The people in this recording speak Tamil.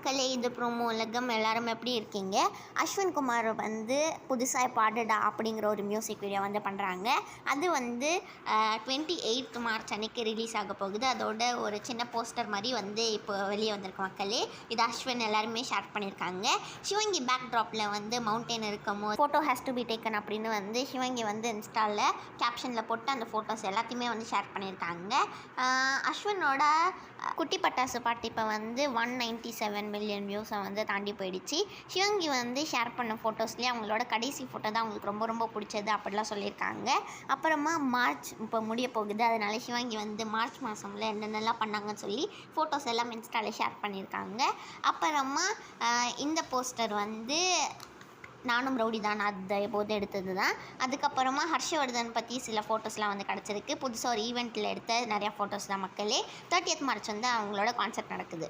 மக்களே, இது ப்ரோமோ உலகம். எல்லாரும் எப்படி இருக்கீங்க? அஸ்வின் குமார் வந்து புதுசாக பாடுடா அப்படிங்கிற ஒரு மியூசிக் வீடியோ வந்து பண்ணுறாங்க. அது வந்து 28th மார்ச் அன்றைக்கி ரிலீஸ் ஆக போகுது. அதோட ஒரு சின்ன போஸ்டர் மாதிரி வந்து இப்போ வெளியே வந்திருக்கு மக்களே. இது அஸ்வின் எல்லாருமே ஷேர் பண்ணியிருக்காங்க. சிவங்கி பேக் ட்ராப்பில் வந்து மவுண்டெயின் இருக்கும் போது photo has to be taken அப்படின்னு வந்து சிவங்கி வந்து இன்ஸ்டாவில் கேப்ஷனில் போட்டு அந்த ஃபோட்டோஸ் எல்லாத்தையுமே வந்து ஷேர் பண்ணியிருக்காங்க. அஸ்வினோட குட்டி பட்டாசு பாட்டு இப்போ வந்து 197 மில்லியன் வியூஸை வந்து தாண்டி போயிடுச்சு. சிவங்கி வந்து ஷேர் பண்ண ஃபோட்டோஸ்லேயே அவங்களோட கடைசி ஃபோட்டோ தான் அவங்களுக்கு ரொம்ப ரொம்ப பிடிச்சது அப்படிலாம் சொல்லியிருக்காங்க. அப்புறமா மார்ச் இப்போ முடிய போகுது. அதனால சிவங்கி வந்து மார்ச் மாதம்ல என்னென்னலாம் பண்ணாங்கன்னு சொல்லி ஃபோட்டோஸ் எல்லாம் இன்ஸ்டாவில் ஷேர் பண்ணியிருக்காங்க. அப்புறமா இந்த போஸ்டர் வந்து நானும் ரவுடி தான் அதை போது எடுத்தது தான். அதுக்கப்புறமா ஹர்ஷவர்தன் பற்றி சில ஃபோட்டோஸ்லாம் வந்து கிடச்சிருக்கு. புதுசாக ஒரு ஈவெண்ட்டில் எடுத்த நிறையா ஃபோட்டோஸ் தான் மக்களே. 30th மார்ச் வந்து அவங்களோட கான்சர்ட் நடக்குது.